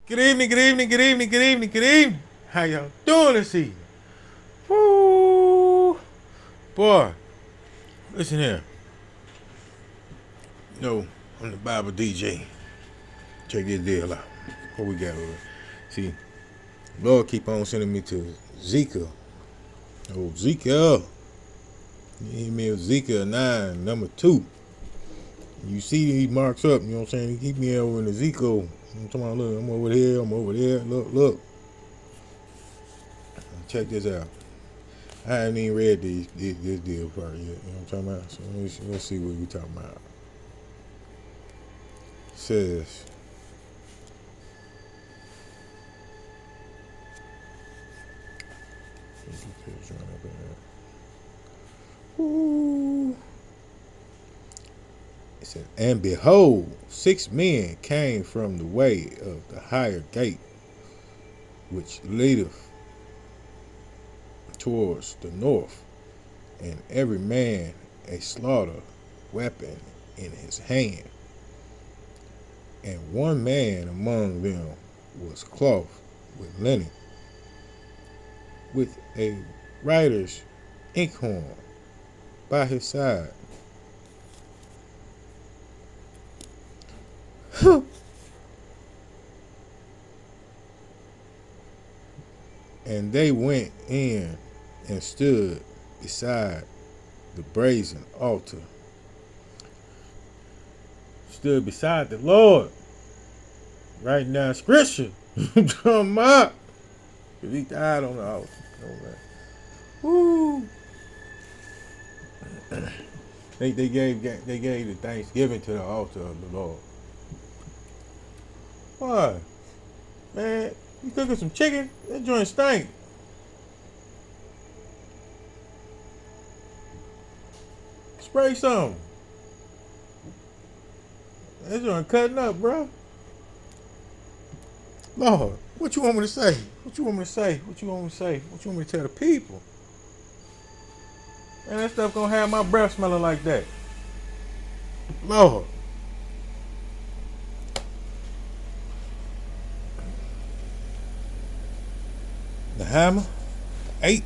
Good evening, good evening, good evening, good evening, good evening. How y'all doing this evening? Woo! Boy, listen here. No, I'm the Bible DJ. Check this deal out. What we got over here? See, Lord keep on sending me to Zika. Oh, Zika. He me Zika 9, number 2. You see he marks up, you know what I'm saying? He keep me over in the Zico. I'm talking about, look, I'm over here, I'm over there. Look. Check this out. I haven't even read this deal part yet. You know what I'm talking about? So let's see what we talking about. It says, ooh. It said, and behold, 6 men came from the way of the higher gate, which leadeth towards the north, and every man a slaughter weapon in his hand. And one man among them was clothed with linen, with a writer's inkhorn by his side. And they went in and stood beside the brazen altar. Stood beside the Lord. Writing down scripture. Come up. Because he died on the altar. Woo. They gave the thanksgiving to the altar of the Lord. Why? Man, you cooking some chicken? That joint stink. Spray some. That joint cutting up, bro. Lord, what you want me to say? What you want me to say? What you want me to say? What you want me to tell the people? Man, that stuff gonna have my breath smelling like that. Lord. The hammer, 8.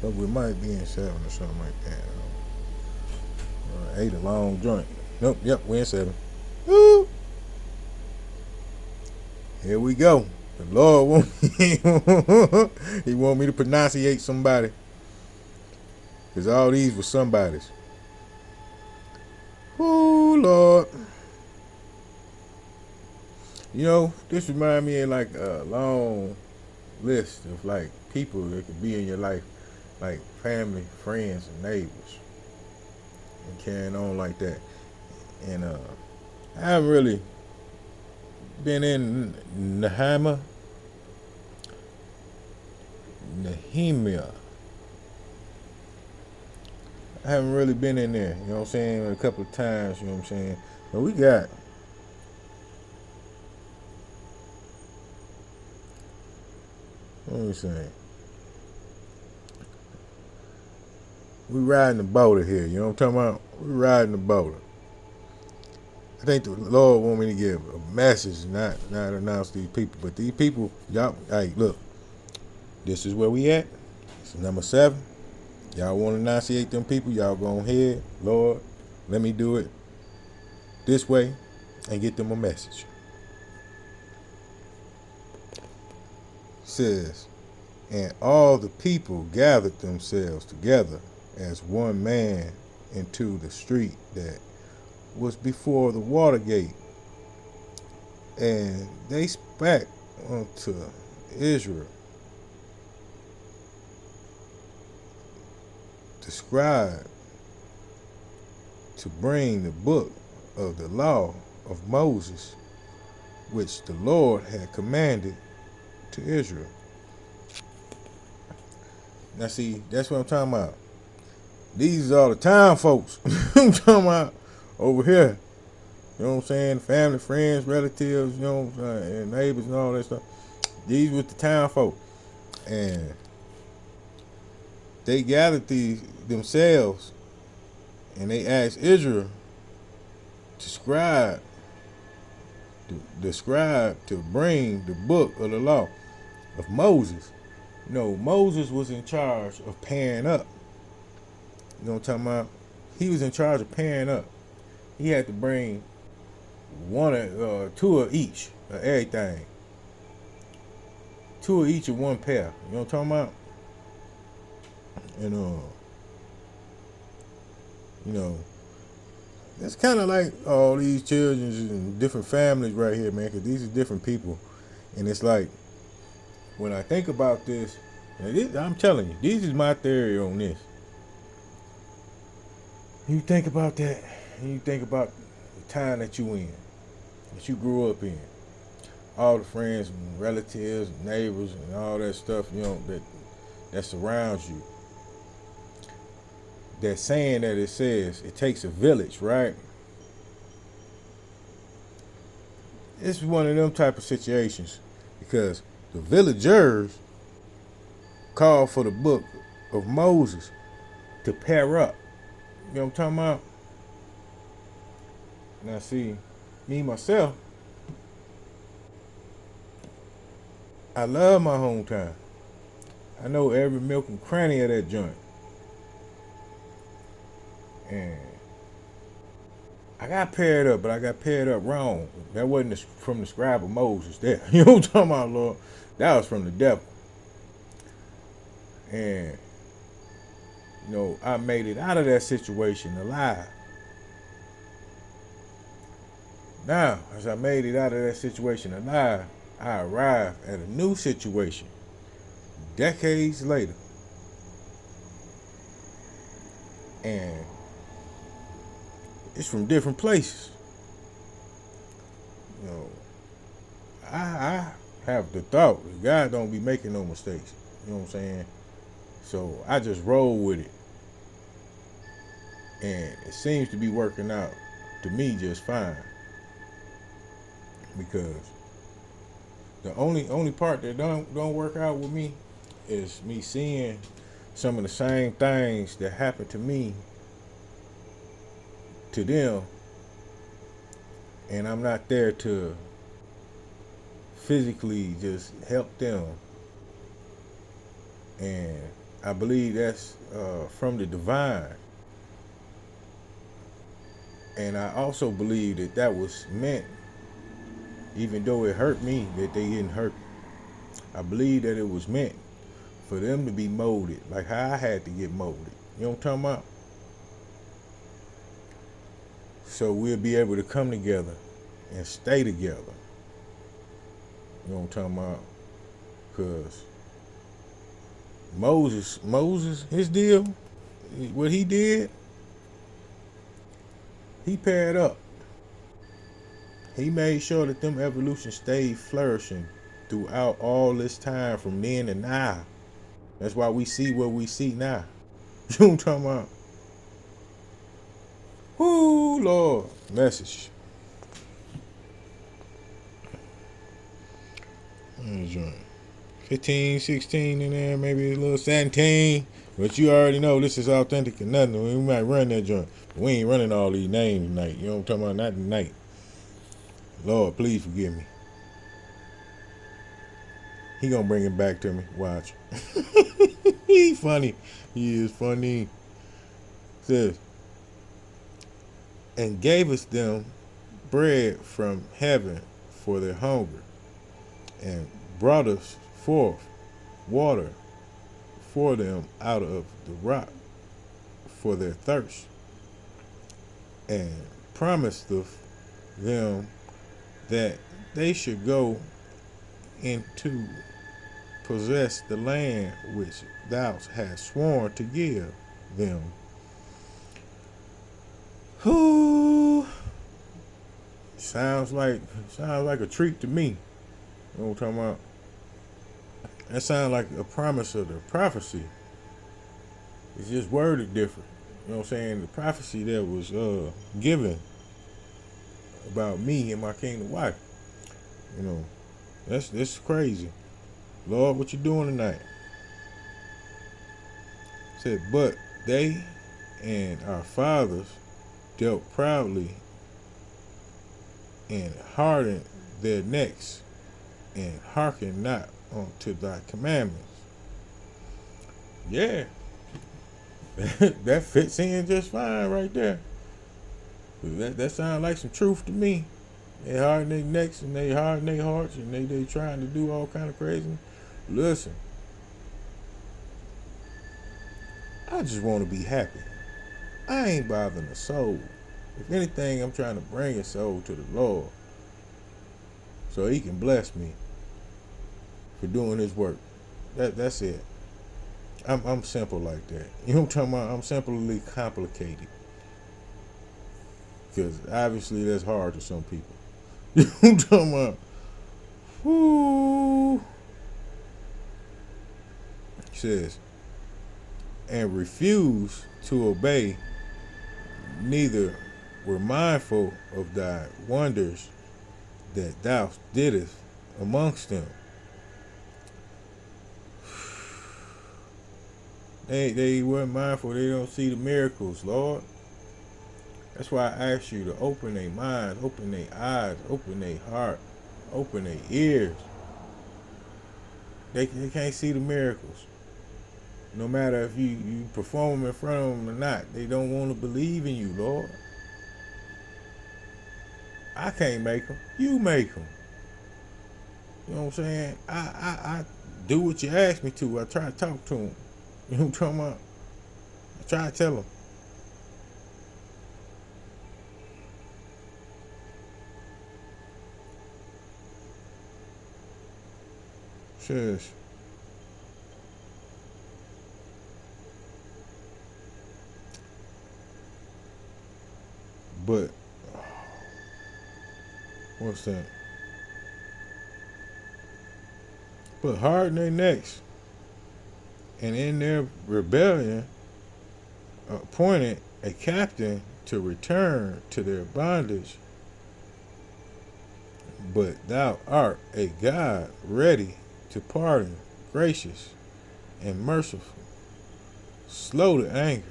But we might be in 7 or something like that. 8 a long joint. Nope, yep, we're in 7. Woo! Here we go. The Lord want me, he want me to pronunciate somebody. Because all these were somebody's. Oh, Lord. You know, this reminds me of like a long list of like people that could be in your life, like family, friends, and neighbors, and carrying on like that. And I haven't really been in Nehemiah. I haven't really been in there, you know what I'm saying, a couple of times, you know what I'm saying. But we got what am I saying? We riding the boulder here, you know what I'm talking about? We riding the boulder. I think the Lord want me to give a message, not announce these people. But these people, y'all, hey, look, this is where we at. It's number 7. Y'all want to enunciate them people, y'all go ahead. Lord, let me do it this way and get them a message. It says, and all the people gathered themselves together as one man into the street that was before the water gate. And they spake unto Israel, the scribe, to bring the book of the law of Moses, which the Lord had commanded to Israel. Now see, that's what I'm talking about. These are the town folks. I'm talking about over here. You know what I'm saying? Family, friends, relatives, you know, and neighbors and all that stuff. These were the town folk. And they gathered themselves and they asked Israel to scribe the scribe to bring the book of the law of Moses. Moses was in charge of pairing up. You know what I'm talking about? He was in charge of pairing up. He had to bring two of each of everything. Two of each of one pair. You know what I'm talking about? And it's kind of like all these children in different families right here, man. Because these are different people, and it's like when I think about this, I'm telling you, this is my theory on this. You think about that, and you think about the time that you in, that you grew up in, all the friends and relatives, and neighbors, and all that stuff, that surrounds you. That saying that it says it takes a village, right? It's one of them type of situations because the villagers called for the book of Moses to pair up. You know what I'm talking about? Now see, me myself, I love my hometown. I know every milk and cranny of that joint. And I got paired up, but I got paired up wrong. That wasn't from the scribe of Moses there. You know what I'm talking about, Lord? That was from the devil. And, I made it out of that situation alive. Now, as I made it out of that situation alive, I arrived at a new situation decades later. And it's from different places. I have the thought that God don't be making no mistakes. You know what I'm saying? So I just roll with it. And it seems to be working out to me just fine. Because the only part that don't work out with me is me seeing some of the same things that happened to me to them, and I'm not there to physically just help them. And I believe that's from the divine. And I also believe that was meant, even though it hurt me that they didn't hurt. I believe that it was meant for them to be molded like how I had to get molded. You know what I'm talking about? So we'll be able to come together and stay together. You know what I'm talking about? Because Moses, his deal, what he did, he paired up. He made sure that them evolution stayed flourishing throughout all this time from then to now. That's why we see what we see now. You know what I'm talking about? Whoo, Lord. Message. 15, 16 in there, maybe a little 17. But you already know this is authentic or nothing. We might run that joint. But we ain't running all these names tonight. You know what I'm talking about? Not tonight. Lord, please forgive me. He gonna bring it back to me. Watch. He funny. He is funny. Says, and gave us them bread from heaven for their hunger, and brought us forth water for them out of the rock for their thirst, and promised them that they should go into possess the land which thou hast sworn to give them. Who sounds like a treat to me. You know what I'm talking about? That sounds like a promise of the prophecy. It's just worded different. You know what I'm saying? The prophecy that was given about me and my kingdom wife. That's crazy. Lord, what you doing tonight? Said, but they and our fathers dealt proudly and hardened their necks, and hearken not unto thy commandments. Yeah, that fits in just fine right there. That sounds like some truth to me. They harden their necks and they harden their hearts and they trying to do all kind of crazy. Listen, I just want to be happy. I ain't bothering a soul. If anything, I'm trying to bring a soul to the Lord so He can bless me for doing His work. That's it. I'm simple like that. You know what I'm talking about? I'm simply complicated. Because obviously that's hard to some people. You know what I'm talking about? Whoo. It says, and refuse to obey, neither were mindful of thy wonders that thou didst amongst them. They weren't mindful. They don't see the miracles, Lord. That's why I ask you to open their minds, open their eyes, open their heart, open their ears. They can't see the miracles. No matter if you perform in front of them or not, they don't want to believe in you, Lord. I can't make them. You make them. You know what I'm saying? I do what you ask me to. I try to talk to them. You know what I'm talking about? I try to tell them. Says, but what's that? But harden their necks, and in their rebellion appointed a captain to return to their bondage. But thou art a God ready to pardon, gracious and merciful, slow to anger,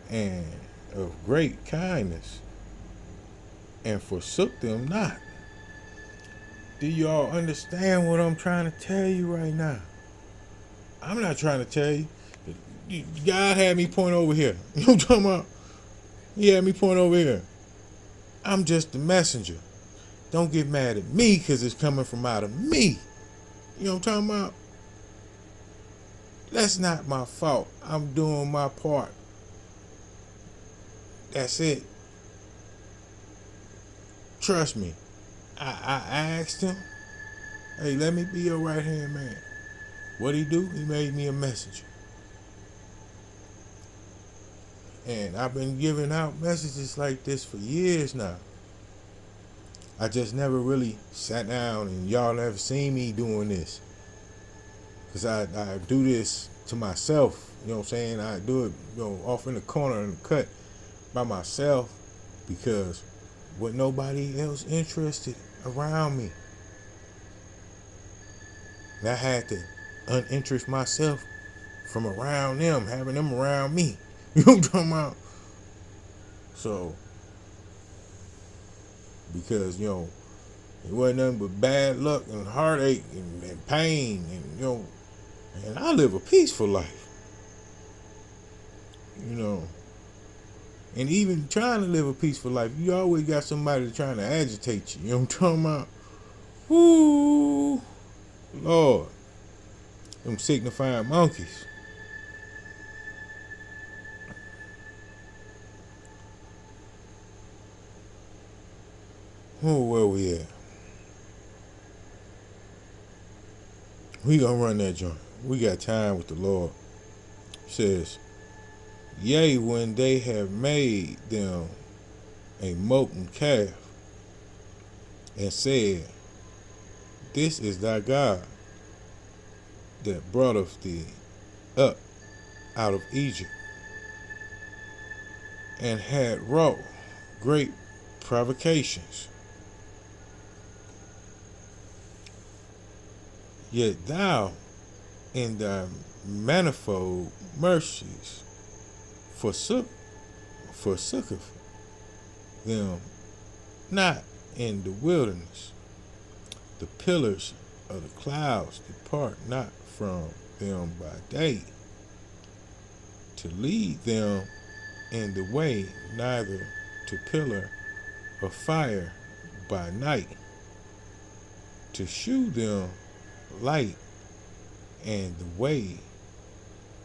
and of great kindness, and forsook them not. Do y'all understand what I'm trying to tell you right now? I'm not trying to tell you. God had me point over here. You know what I'm talking about? He had me point over here. I'm just the messenger. Don't get mad at me because it's coming from out of me. You know what I'm talking about? That's not my fault. I'm doing my part. That's it. Trust me. I asked him, hey, let me be your right hand man. What'd he do? He made me a messenger. And I've been giving out messages like this for years now. I just never really sat down and y'all never seen me doing this. Because I do this to myself. You know what I'm saying? I do it, off in the corner in the cut by myself because with nobody else interested around me. And I had to uninterest myself from around them, having them around me. You know what I'm talking about? So, because, it wasn't nothing but bad luck and heartache and pain and, and I live a peaceful life. And even trying to live a peaceful life, you always got somebody trying to agitate you. You know what I'm talking about? Woo, Lord, them signifying monkeys. Oh, where we at? We gonna run that joint. We got time with the Lord. It says, yea, when they have made them a molten calf, and said, this is thy God that brought thee up out of Egypt, and had wrought great provocations. Yet thou, in thy manifold mercies, forsooketh them not in the wilderness. The pillars of the clouds depart not from them by day, to lead them in the way, neither to pillar of fire by night, to shew them light and the way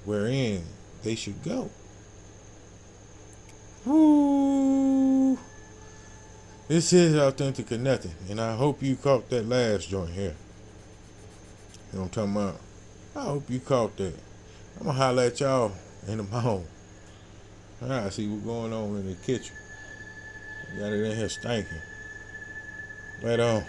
wherein they should go. Woo! This is Authentic or Nothing, and I hope you caught that last joint here. You know what I'm talking about? I hope you caught that. I'm gonna holler at y'all in the morning. Alright, see what's going on in the kitchen. Got it in here stinking. Later on.